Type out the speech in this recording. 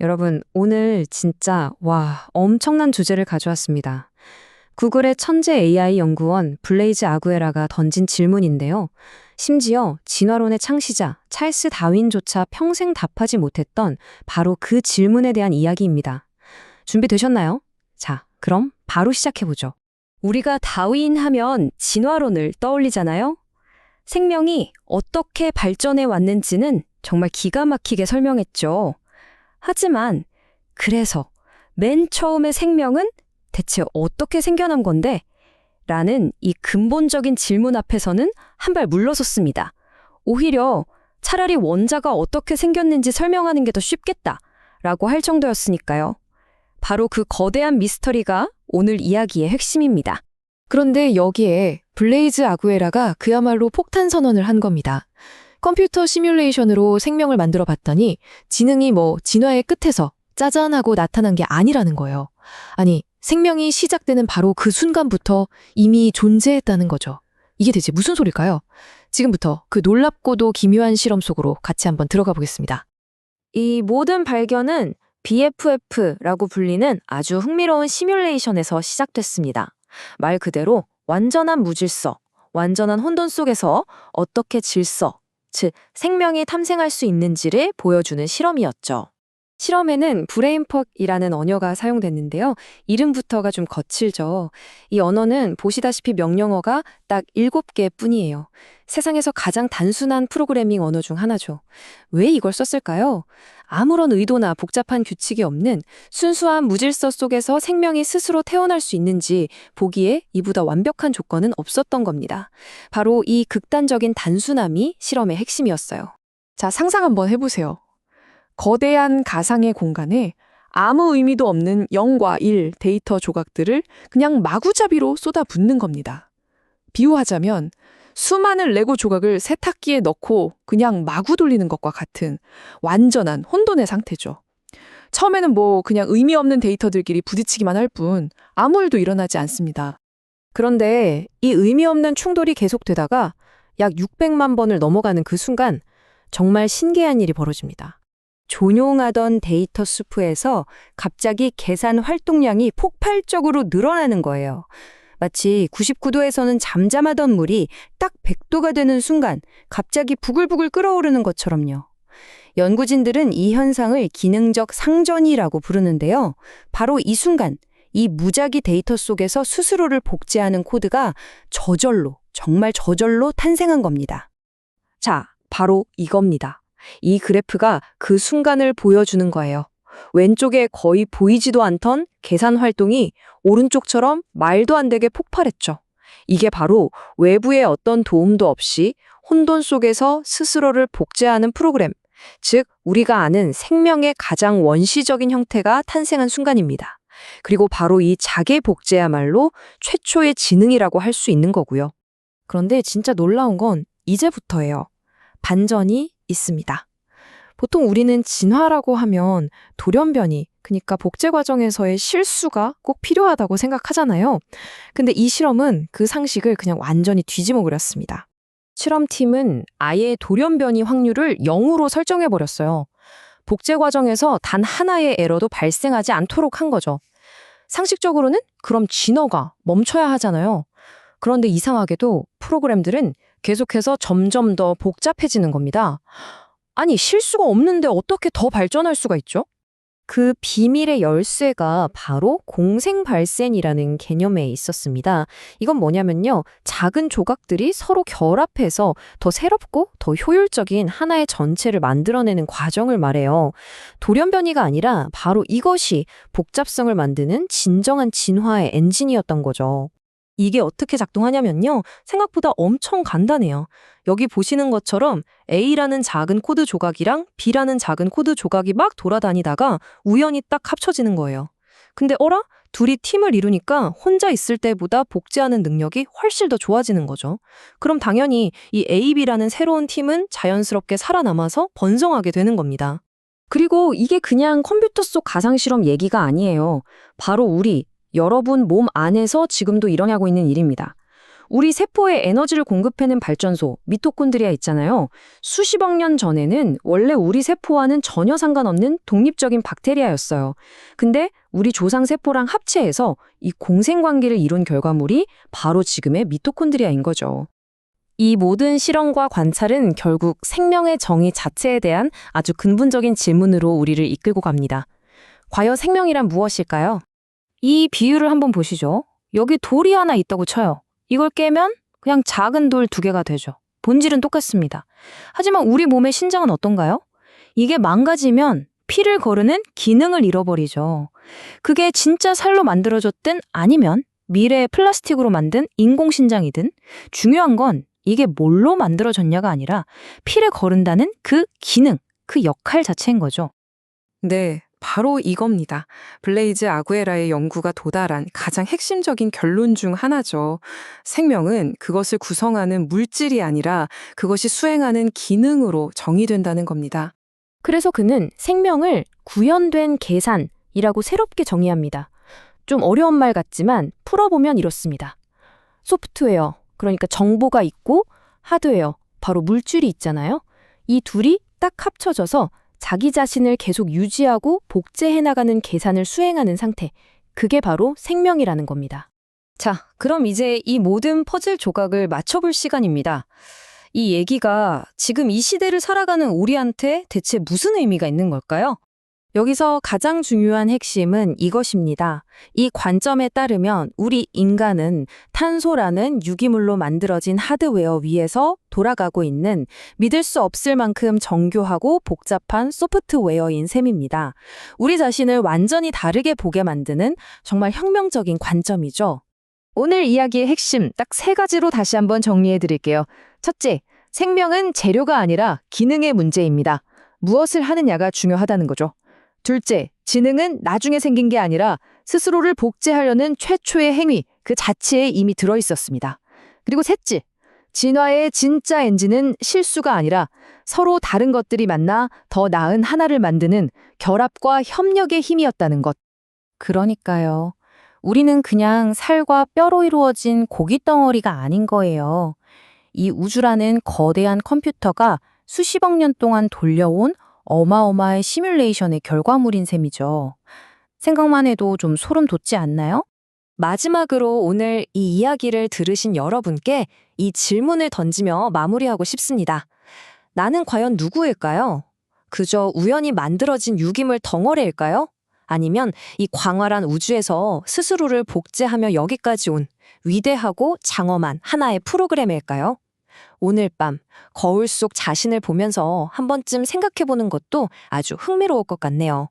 여러분, 오늘 진짜 엄청난 주제를 가져왔습니다. 구글의 천재 AI 연구원 블레이즈 아구에라가 던진 질문인데요. 심지어 진화론의 창시자 찰스 다윈조차 평생 답하지 못했던 바로 그 질문에 대한 이야기입니다. 준비되셨나요? 자, 그럼 바로 시작해보죠. 우리가 다윈 하면 진화론을 떠올리잖아요? 생명이 어떻게 발전해 왔는지는 정말 기가 막히게 설명했죠. 하지만 그래서 맨 처음에 생명은 대체 어떻게 생겨난 건데? 라는 이 근본적인 질문 앞에서는 한 발 물러섰습니다. 오히려 차라리 원자가 어떻게 생겼는지 설명하는 게 더 쉽겠다 라고 할 정도였으니까요. 바로 그 거대한 미스터리가 오늘 이야기의 핵심입니다. 그런데 여기에 블레이즈 아구에라가 그야말로 폭탄 선언을 한 겁니다. 컴퓨터 시뮬레이션으로 생명을 만들어 봤더니 지능이 진화의 끝에서 짜잔하고 나타난 게 아니라는 거예요. 아니, 생명이 시작되는 바로 그 순간부터 이미 존재했다는 거죠. 이게 대체 무슨 소릴까요? 지금부터 그 놀랍고도 기묘한 실험 속으로 같이 한번 들어가 보겠습니다. 이 모든 발견은 BFF라고 불리는 아주 흥미로운 시뮬레이션에서 시작됐습니다. 말 그대로 완전한 무질서, 완전한 혼돈 속에서 어떻게 질서, 즉 생명이 탐생할 수 있는지를 보여주는 실험이었죠. 실험에는 브레인퍽이라는 언어가 사용됐는데요. 이름부터가 좀 거칠죠. 이 언어는 보시다시피 명령어가 딱 7개 뿐이에요. 세상에서 가장 단순한 프로그래밍 언어 중 하나죠. 왜 이걸 썼을까요? 아무런 의도나 복잡한 규칙이 없는 순수한 무질서 속에서 생명이 스스로 태어날 수 있는지 보기에 이보다 완벽한 조건은 없었던 겁니다. 바로 이 극단적인 단순함이 실험의 핵심이었어요. 자, 상상 한번 해보세요. 거대한 가상의 공간에 아무 의미도 없는 0과 1 데이터 조각들을 그냥 마구잡이로 쏟아붓는 겁니다. 비유하자면 수많은 레고 조각을 세탁기에 넣고 그냥 마구 돌리는 것과 같은 완전한 혼돈의 상태죠. 처음에는 그냥 의미 없는 데이터들끼리 부딪히기만 할 뿐 아무 일도 일어나지 않습니다. 그런데 이 의미 없는 충돌이 계속되다가 약 600만 번을 넘어가는 그 순간 정말 신기한 일이 벌어집니다. 조용하던 데이터 수프에서 갑자기 계산 활동량이 폭발적으로 늘어나는 거예요. 마치 99도에서는 잠잠하던 물이 딱 100도가 되는 순간 갑자기 부글부글 끓어오르는 것처럼요. 연구진들은 이 현상을 기능적 상전이라고 부르는데요. 바로 이 순간, 이 무작위 데이터 속에서 스스로를 복제하는 코드가 정말 저절로 탄생한 겁니다. 자, 바로 이겁니다. 이 그래프가 그 순간을 보여주는 거예요. 왼쪽에 거의 보이지도 않던 계산 활동이 오른쪽처럼 말도 안 되게 폭발했죠. 이게 바로 외부의 어떤 도움도 없이 혼돈 속에서 스스로를 복제하는 프로그램, 즉 우리가 아는 생명의 가장 원시적인 형태가 탄생한 순간입니다. 그리고 바로 이 자개 복제야말로 최초의 지능이라고 할 수 있는 거고요. 그런데 진짜 놀라운 건 이제부터예요. 반전이 있습니다. 보통 우리는 진화라고 하면 돌연변이, 그러니까 복제 과정에서의 실수가 꼭 필요하다고 생각하잖아요. 근데 이 실험은 그 상식을 그냥 완전히 뒤집어 버렸습니다. 실험팀은 아예 돌연변이 확률을 0으로 설정해버렸어요. 복제 과정에서 단 하나의 에러도 발생하지 않도록 한 거죠. 상식적으로는 그럼 진화가 멈춰야 하잖아요. 그런데 이상하게도 프로그램들은 계속해서 점점 더 복잡해지는 겁니다. 아니, 실수가 없는데 어떻게 더 발전할 수가 있죠? 그 비밀의 열쇠가 바로 공생발생이라는 개념에 있었습니다. 이건 뭐냐면요. 작은 조각들이 서로 결합해서 더 새롭고 더 효율적인 하나의 전체를 만들어내는 과정을 말해요. 돌연변이가 아니라 바로 이것이 복잡성을 만드는 진정한 진화의 엔진이었던 거죠. 이게 어떻게 작동하냐면요. 생각보다 엄청 간단해요. 여기 보시는 것처럼 A라는 작은 코드 조각이랑 B라는 작은 코드 조각이 막 돌아다니다가 우연히 딱 합쳐지는 거예요. 근데 어라? 둘이 팀을 이루니까 혼자 있을 때보다 복제하는 능력이 훨씬 더 좋아지는 거죠. 그럼 당연히 이 A, B라는 새로운 팀은 자연스럽게 살아남아서 번성하게 되는 겁니다. 그리고 이게 그냥 컴퓨터 속 가상실험 얘기가 아니에요. 바로 여러분 몸 안에서 지금도 일어나고 있는 일입니다. 우리 세포에 에너지를 공급해낸 발전소, 미토콘드리아 있잖아요. 수십억 년 전에는 원래 우리 세포와는 전혀 상관없는 독립적인 박테리아였어요. 근데 우리 조상 세포랑 합체해서 이 공생관계를 이룬 결과물이 바로 지금의 미토콘드리아인 거죠. 이 모든 실험과 관찰은 결국 생명의 정의 자체에 대한 아주 근본적인 질문으로 우리를 이끌고 갑니다. 과연 생명이란 무엇일까요? 이 비유를 한번 보시죠. 여기 돌이 하나 있다고 쳐요. 이걸 깨면 그냥 작은 돌 2개가 되죠. 본질은 똑같습니다. 하지만 우리 몸의 신장은 어떤가요? 이게 망가지면 피를 거르는 기능을 잃어버리죠. 그게 진짜 살로 만들어졌든 아니면 미래의 플라스틱으로 만든 인공신장이든 중요한 건 이게 뭘로 만들어졌냐가 아니라 피를 거른다는 그 기능, 그 역할 자체인 거죠. 네, 바로 이겁니다. 블레이즈 아구에라의 연구가 도달한 가장 핵심적인 결론 중 하나죠. 생명은 그것을 구성하는 물질이 아니라 그것이 수행하는 기능으로 정의된다는 겁니다. 그래서 그는 생명을 구현된 계산이라고 새롭게 정의합니다. 좀 어려운 말 같지만 풀어보면 이렇습니다. 소프트웨어, 그러니까 정보가 있고 하드웨어, 바로 물질이 있잖아요. 이 둘이 딱 합쳐져서 자기 자신을 계속 유지하고 복제해 나가는 계산을 수행하는 상태. 그게 바로 생명이라는 겁니다. 자, 그럼 이제 이 모든 퍼즐 조각을 맞춰볼 시간입니다. 이 얘기가 지금 이 시대를 살아가는 우리한테 대체 무슨 의미가 있는 걸까요? 여기서 가장 중요한 핵심은 이것입니다. 이 관점에 따르면 우리 인간은 탄소라는 유기물로 만들어진 하드웨어 위에서 돌아가고 있는 믿을 수 없을 만큼 정교하고 복잡한 소프트웨어인 셈입니다. 우리 자신을 완전히 다르게 보게 만드는 정말 혁명적인 관점이죠. 오늘 이야기의 핵심 딱 3가지로 다시 한번 정리해 드릴게요. 첫째, 생명은 재료가 아니라 기능의 문제입니다. 무엇을 하느냐가 중요하다는 거죠. 둘째, 지능은 나중에 생긴 게 아니라 스스로를 복제하려는 최초의 행위, 그 자체에 이미 들어있었습니다. 그리고 셋째, 진화의 진짜 엔진은 실수가 아니라 서로 다른 것들이 만나 더 나은 하나를 만드는 결합과 협력의 힘이었다는 것. 그러니까요. 우리는 그냥 살과 뼈로 이루어진 고깃덩어리가 아닌 거예요. 이 우주라는 거대한 컴퓨터가 수십억 년 동안 돌려온 어마어마한 시뮬레이션의 결과물인 셈이죠. 생각만 해도 좀 소름 돋지 않나요? 마지막으로 오늘 이 이야기를 들으신 여러분께 이 질문을 던지며 마무리하고 싶습니다. 나는 과연 누구일까요? 그저 우연히 만들어진 유기물 덩어리일까요? 아니면 이 광활한 우주에서 스스로를 복제하며 여기까지 온 위대하고 장엄한 하나의 프로그램일까요? 오늘 밤 거울 속 자신을 보면서 한 번쯤 생각해보는 것도 아주 흥미로울 것 같네요.